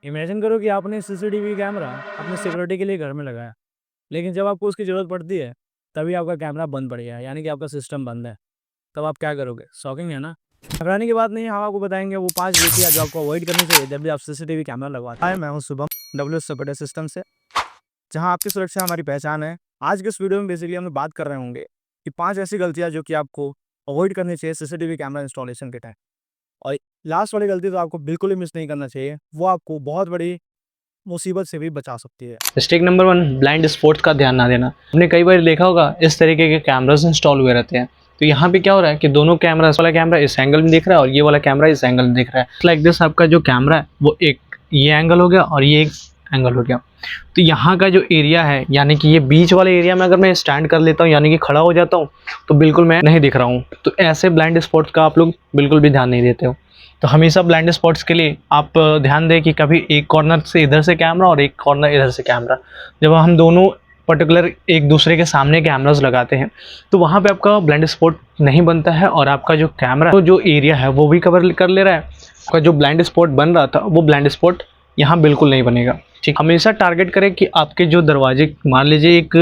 Imagine करो कि आपने सीसीटीवी कैमरा अपनी सिक्योरिटी के लिए घर में लगाया, लेकिन जब आपको उसकी ज़रूरत पड़ती है, तभी आपका कैमरा बंद पड़ गया है, यानी कि आपका सिस्टम बंद है। तब आप क्या करोगे? शॉकिंग है ना? घबराने की बात नहीं है, हम आपको बताएँगे वो 5 नीतियाँ जो आपको अवॉइड करनी चाहिए जब भी आप सीसीटीवी कैमरा लगवाते हैं। हाय, मैं हूं शुभम WSPT सिस्टम से, जहां आपकी सुरक्षा हमारी पहचान है। आज के इस वीडियो में बेसिकली हम लोग बात कर रहे होंगे कि 5 ऐसी गलतियां जो कि आपको अवॉइड करनी चाहिए सीसीटीवी कैमरा इंस्टॉलेशन के टाइम। और लास्ट वाली गलती तो आपको बिल्कुल ही मिस नहीं करना चाहिए, वो आपको बहुत बड़ी मुसीबत से भी बचा सकती है। मिस्टेक नंबर 1, ब्लाइंड स्पॉट्स का ध्यान ना देना। आपने कई बार देखा होगा इस तरीके के कैमरास इंस्टॉल हुए रहते हैं। तो यहाँ पे क्या हो रहा है कि दोनों कैमरा, वाला कैमरा इस एंगल में दिख रहा है और ये वाला कैमरा इस एंगल में दिख रहा है। लाइक दिस, आपका जो कैमरा है वो एक ये एंगल हो गया और ये एक एंगल हो गया। तो यहाँ का जो एरिया है, यानी कि ये बीच वाले एरिया में अगर मैं स्टैंड कर लेता हूँ, यानी कि खड़ा हो जाता हूँ, तो बिल्कुल मैं नहीं दिख रहा हूँ। तो ऐसे ब्लाइंड स्पॉट्स का आप लोग बिल्कुल भी ध्यान नहीं देते हो। तो हमेशा ब्लाइंड स्पॉट्स के लिए आप ध्यान दें कि कभी एक कॉर्नर से इधर से कैमरा और एक कॉर्नर इधर से कैमरा, जब हम दोनों पर्टिकुलर एक दूसरे के सामने कैमरास लगाते हैं तो वहाँ पे आपका ब्लाइंड स्पॉट नहीं बनता है और आपका जो कैमरा तो जो एरिया है वो भी कवर कर ले रहा है। आपका जो ब्लाइंड स्पॉट बन रहा था वो ब्लाइंड स्पॉट यहाँ बिल्कुल नहीं बनेगा। ठीक, हमेशा टारगेट करें कि आपके जो दरवाजे, मान लीजिए एक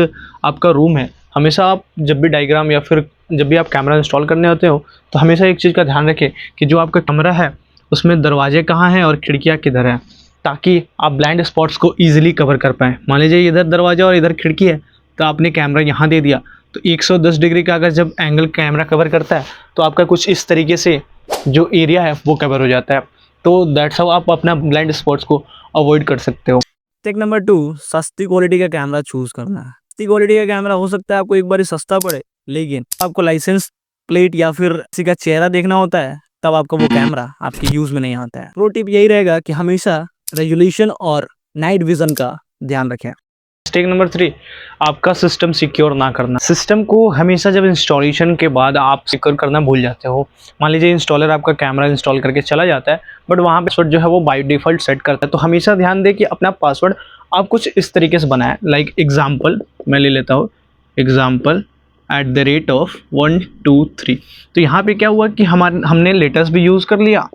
आपका रूम है, हमेशा आप जब भी डायग्राम या फिर जब भी आप कैमरा इंस्टॉल करने होते हो तो हमेशा एक चीज़ का ध्यान रखें कि जो आपका कमरा है उसमें दरवाजे कहाँ हैं और खिड़कियाँ किधर हैं, ताकि आप ब्लाइंड स्पॉट्स को ईजिली कवर कर पाएँ। मान लीजिए इधर दरवाजा और इधर खिड़की है, तो आपने कैमरा यहाँ दे दिया, तो 110 डिग्री का अगर जब एंगल कैमरा कवर करता है तो आपका कुछ इस तरीके से जो एरिया है वो कवर हो जाता है। तो दैट्स हाउ आप अपना ब्लाइंड स्पॉट्स को अवॉइड कर सकते हो। टिप नंबर 2, सस्ती क्वालिटी का कैमरा चूज़ करना है। सस्ती क्वालिटी का कैमरा हो सकता है आपको एक बार सस्ता पड़े, लेकिन आपको लाइसेंस प्लेट या फिर किसी का चेहरा देखना होता है, तब आपका वो कैमरा आपके यूज़ में नहीं आता है। प्रो टिप यही रहेगा कि हमेशा रेजोल्यूशन और नाइट विज़न का ध्यान रखें। मिस्टेक नंबर 3, आपका सिस्टम सिक्योर ना करना। सिस्टम को हमेशा जब इंस्टॉलेशन के बाद आप सिक्योर करना भूल जाते हो। मान लीजिए इंस्टॉलर आपका कैमरा इंस्टॉल करके चला जाता है, बट वहाँ पे पासवर्ड जो है वो बाय डिफ़ॉल्ट सेट करता है। तो हमेशा ध्यान दें कि अपना पासवर्ड आप कुछ इस तरीके से बनाएं। लाइक एग्जाम्पल मैं ले लेता हूँ, एग्जाम्पल @123। तो यहाँ पे क्या हुआ कि हमने लेटर्स भी यूज़ कर लिया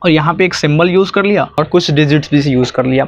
और यहाँ पे एक सिंबल यूज़ कर लिया और कुछ डिजिट्स भी यूज़ कर लिया।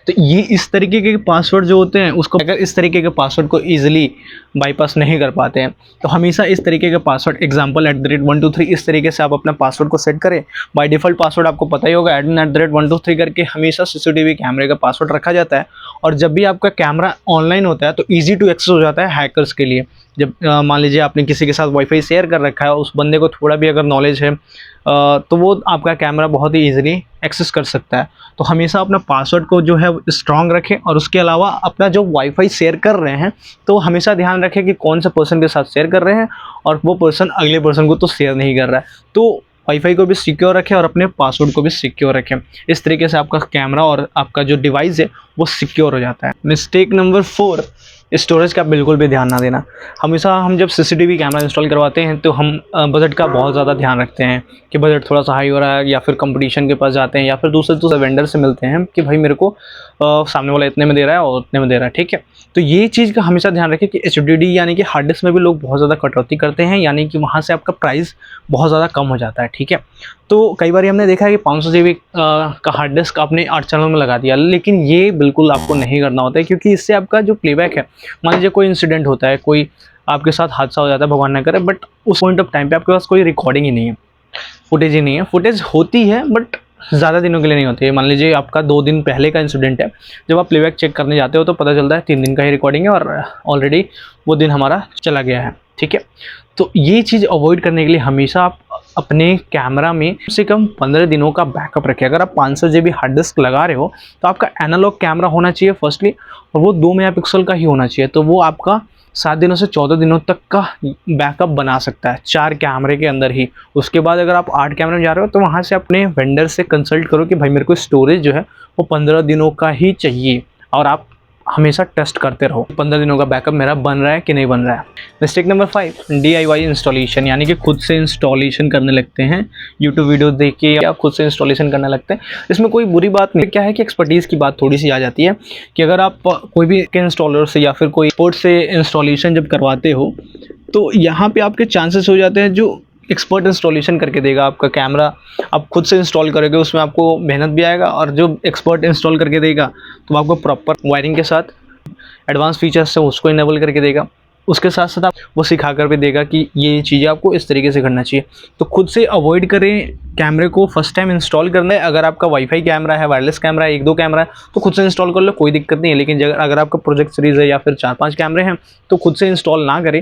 तो ये इस तरीके के पासवर्ड जो होते हैं उसको अगर इस तरीके के पासवर्ड को ईजिली बाईपास नहीं कर पाते हैं, तो हमेशा इस तरीके के पासवर्ड एग्जाम्पल @123 इस तरीके से आप अपना पासवर्ड को सेट करें। बाय डिफ़ॉल्ट पासवर्ड आपको पता ही होगा, admin @123 करके हमेशा सीसीटीवी कैमरे का पासवर्ड रखा जाता है। और जब भी आपका कैमरा ऑनलाइन होता है तो ईजी टू एक्सेस हो जाता है हैकर्स के लिए। जब मान लीजिए आपने किसी के साथ वाईफाई शेयर कर रखा है, उस बंदे को थोड़ा भी अगर नॉलेज है तो वो आपका कैमरा बहुत ही ईजिली एक्सेस कर सकता है। तो हमेशा अपना पासवर्ड को जो है स्ट्रॉन्ग रखें और उसके अलावा अपना जो वाईफाई शेयर कर रहे हैं तो हमेशा ध्यान रखें कि कौन सा पर्सन के साथ शेयर कर रहे हैं और वो पर्सन अगले पर्सन को तो शेयर नहीं कर रहा है। तो वाईफाई को भी सिक्योर रखें और अपने पासवर्ड को भी सिक्योर रखें। इस तरीके से आपका कैमरा और आपका जो डिवाइस है वो सिक्योर हो जाता है। मिस्टेक नंबर 4, स्टोरेज का बिल्कुल भी ध्यान ना देना। हमेशा हम जब सीसीटीवी कैमरा इंस्टॉल करवाते हैं तो हम बजट का बहुत ज़्यादा ध्यान रखते हैं कि बजट थोड़ा सा हाई हो रहा है, या फिर कंपटीशन के पास जाते हैं या फिर दूसरे वेंडर से मिलते हैं कि भाई मेरे को सामने वाला इतने में दे रहा है और उतने में दे रहा है। ठीक है, तो ये चीज़ का हमेशा ध्यान रखें कि HDD यानी कि हार्ड डिस्क में भी लोग बहुत ज़्यादा कटौती करते हैं, यानी कि वहाँ से आपका प्राइस बहुत ज़्यादा कम हो जाता है। ठीक है, तो कई बार हमने देखा है कि 500 GB का हार्ड डिस्क आपने 8 चैनल में लगा दिया, लेकिन ये बिल्कुल आपको नहीं करना होता है, क्योंकि इससे आपका जो प्लेबैक है, मान लीजिए कोई इंसिडेंट होता है, कोई आपके साथ हादसा हो जाता है, भगवान ना करे, बट उस पॉइंट ऑफ टाइम पे आपके पास कोई रिकॉर्डिंग ही नहीं है, फुटेज ही नहीं है। फुटेज होती है बट ज़्यादा दिनों के लिए नहीं होती है। मान लीजिए आपका 2 दिन पहले का इंसिडेंट है, जब आप प्लेबैक चेक करने जाते हो तो पता चलता है 3 दिन का ही रिकॉर्डिंग है और ऑलरेडी वो दिन हमारा चला गया है। ठीक है, तो ये चीज़ अवॉइड करने के लिए हमेशा आप अपने कैमरा में कम से कम 15 दिनों का बैकअप रखें। अगर आप 500 GB हार्ड डिस्क लगा रहे हो तो आपका एनालॉग कैमरा होना चाहिए फर्स्टली, और वो 2 मेगापिक्सल का ही होना चाहिए। तो वो आपका 7 दिनों से 14 दिनों तक का बैकअप बना सकता है 4 कैमरे के अंदर ही। उसके बाद अगर आप 8 कैमरे में जा रहे हो तो वहाँ से अपने वेंडर से कंसल्ट करो कि भाई मेरे को स्टोरेज जो है वो 15 दिनों का ही चाहिए, और आप हमेशा टेस्ट करते रहो 15 दिनों का बैकअप मेरा बन रहा है कि नहीं बन रहा है। मिस्टेक नंबर 5, DIY इंस्टॉलेशन, यानी कि खुद से इंस्टॉलेशन करने लगते हैं। यूट्यूब वीडियो देख के या खुद से इंस्टॉलेशन करने लगते हैं। इसमें कोई बुरी बात नहीं, क्या है कि एक्सपर्टीज़ की बात थोड़ी सी आ जाती है कि अगर आप कोई भी इंस्टॉलर से या फिर कोई एक्सपर्ट से इंस्टॉलेशन जब करवाते हो तो यहाँ पे आपके चांसेस हो जाते हैं जो एक्सपर्ट इंस्टॉलेशन करके देगा आपका कैमरा। आप खुद से इंस्टॉल करोगे उसमें आपको मेहनत भी आएगा, और जो एक्सपर्ट इंस्टॉल करके देगा तो आपको प्रॉपर वायरिंग के साथ एडवांस फीचर्स से उसको इनेबल करके देगा। उसके साथ साथ आप वो सिखा कर भी देगा कि ये चीज़ें आपको इस तरीके से करना चाहिए। तो खुद से अवॉइड करें कैमरे को फर्स्ट टाइम इंस्टॉल करना है। अगर आपका वाईफाई कैमरा है, वायरलेस कैमरा है, 1-2 कैमरा है तो खुद से इंस्टॉल कर लो, कोई दिक्कत नहीं है। लेकिन अगर आपका प्रोजेक्ट सीरीज़ है या फिर 4-5 कैमरे हैं तो खुद से इंस्टॉल ना करें।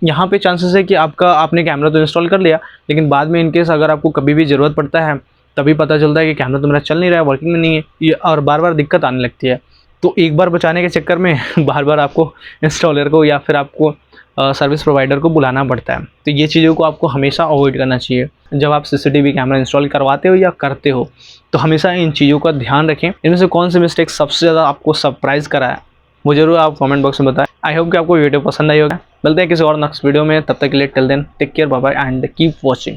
यहाँ पे चांसेस है कि आपने कैमरा तो इंस्टॉल कर लिया, लेकिन बाद में इनकेस अगर आपको कभी भी ज़रूरत पड़ता है तभी पता चलता है कि कैमरा तो मेरा चल नहीं रहा है, वर्किंग में नहीं है, ये और बार बार दिक्कत आने लगती है। तो एक बार बचाने के चक्कर में बार बार आपको इंस्टॉलर को या फिर आपको सर्विस प्रोवाइडर को बुलाना पड़ता है। तो ये चीज़ों को आपको हमेशा अवॉइड करना चाहिए। जब आप सीसीटीवी कैमरा इंस्टॉल करवाते हो या करते हो तो हमेशा इन चीज़ों का ध्यान रखें। इनमें से कौन सी मिस्टेक सबसे ज़्यादा आपको सरप्राइज़ करा है वो जरूर आप कमेंट बॉक्स में बताएं। आई होप कि आपको वीडियो पसंद आई होगा। मिलते हैं किसी और नेक्स्ट वीडियो में, तब तक के लिए till then take care, bye bye and keep watching.